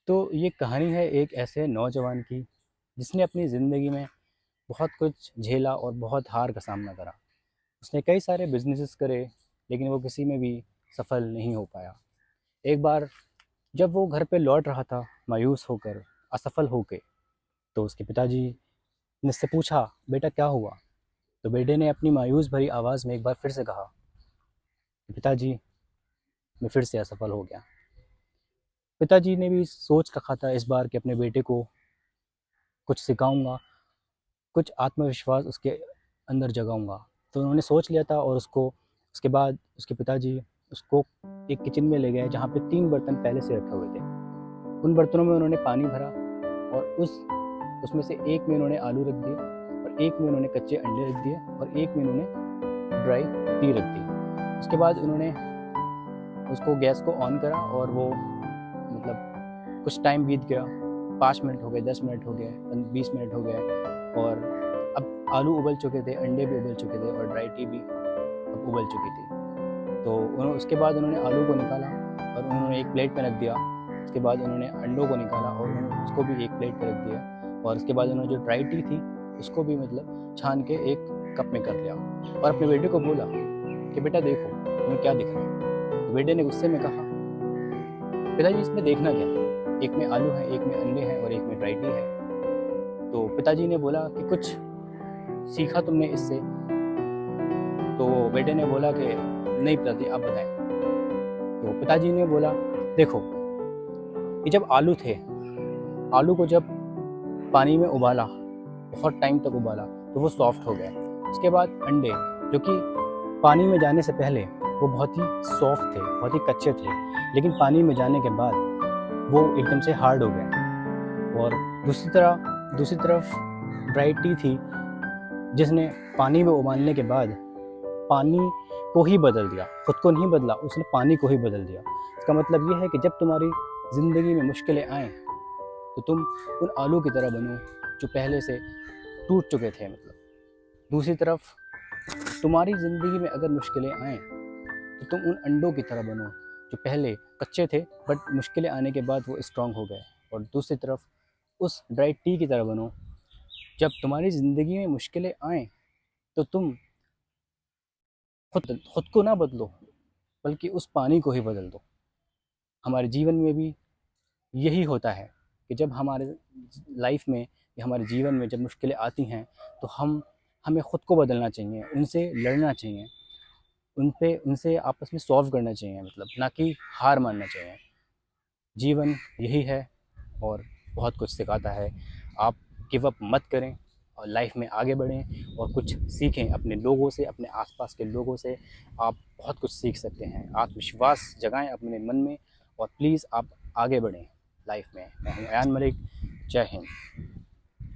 तो ये कहानी है एक ऐसे नौजवान की जिसने अपनी ज़िंदगी में बहुत कुछ झेला और बहुत हार का सामना करा। उसने कई सारे बिजनेसेस करे, लेकिन वो किसी में भी सफल नहीं हो पाया। एक बार जब वो घर पे लौट रहा था मायूस होकर, असफल होके, तो उसके पिताजी ने उससे पूछा, बेटा क्या हुआ? तो बेटे ने अपनी मायूस भरी आवाज़ में एक बार फिर से कहा कि पिताजी, मैं फिर से असफल हो गया। पिताजी ने भी सोच रखा था इस बार कि अपने बेटे को कुछ सिखाऊंगा, कुछ आत्मविश्वास उसके अंदर जगाऊंगा। तो उन्होंने सोच लिया था, और उसके बाद उसके पिताजी उसको एक किचन में ले गए जहाँ पे 3 बर्तन पहले से रखे हुए थे। उन बर्तनों में उन्होंने पानी भरा, और उसमें से एक में उन्होंने आलू रख दिए, और एक में उन्होंने कच्चे अंडे रख दिए, और एक में उन्होंने ड्राई टी रख दी। उसके बाद उन्होंने उसको गैस को ऑन करा, और वो मतलब कुछ टाइम बीत गया। 5 मिनट हो गए, 10 मिनट हो गए, 20 मिनट हो गए, और अब आलू उबल चुके थे, अंडे भी उबल चुके थे, और ड्राई टी भी अब उबल चुकी थी। तो उसके बाद उन्होंने आलू को निकाला और उन्होंने एक प्लेट में रख दिया। उसके बाद उन्होंने अंडों को निकाला और उन्होंने उसको भी एक प्लेट पे रख दिया, और उसके बाद उन्होंने जो ड्राई टी थी उसको भी मतलब छान के एक कप में कर लिया, और अपने बेटे को बोला कि बेटा देखो, तुम्हें क्या दिख रहा है? तो बेटे ने गुस्से में कहा, पिताजी इसमें देखना क्या है? एक में आलू है, एक में अंडे हैं, और एक में ड्राई टी है। तो पिताजी ने बोला कि कुछ सीखा तुमने इससे? तो बेटे ने बोला कि नहीं पिताजी, आप बताएं। तो पिताजी ने बोला, देखो, ये जब आलू थे, आलू को जब पानी में उबाला, बहुत टाइम तक उबाला, तो वो सॉफ्ट हो गए। उसके बाद अंडे, जो कि पानी में जाने से पहले वो बहुत ही सॉफ्ट थे, बहुत ही कच्चे थे, लेकिन पानी में जाने के बाद वो एकदम से हार्ड हो गए। और दूसरी तरफ ड्राई टी थी, जिसने पानी में उबालने के बाद पानी को ही बदल दिया, खुद को नहीं बदला, उसने पानी को ही बदल दिया। इसका मतलब ये है कि जब तुम्हारी ज़िंदगी में मुश्किलें आएँ, तो तुम उन आलू की तरह बनो जो पहले से टूट चुके थे। मतलब दूसरी तरफ तुम्हारी ज़िंदगी में अगर मुश्किलें आएँ, तो तुम उन अंडों की तरह बनो जो पहले कच्चे थे, बट मुश्किलें आने के बाद वो स्ट्रांग हो गए। और दूसरी तरफ उस ड्राई टी की तरह बनो, जब तुम्हारी ज़िंदगी में मुश्किलें आएँ, तो तुम खुद को ना बदलो, बल्कि उस पानी को ही बदल दो। हमारे जीवन में भी यही होता है कि जब हमारे लाइफ में या हमारे जीवन में जब मुश्किलें आती हैं, तो हमें ख़ुद को बदलना चाहिए, उनसे लड़ना चाहिए, उनसे आपस में सॉल्व करना चाहिए, मतलब ना कि हार मानना चाहिए। जीवन यही है, और बहुत कुछ सिखाता है। आप गिव अप मत करें, और लाइफ में आगे बढ़ें और कुछ सीखें अपने लोगों से, अपने आसपास के लोगों से। आप बहुत कुछ सीख सकते हैं। आत्मविश्वास जगाएं अपने मन में, और प्लीज़ आप आगे बढ़ें लाइफ में। मैं हूँ अयान मलिक। जय हिंद।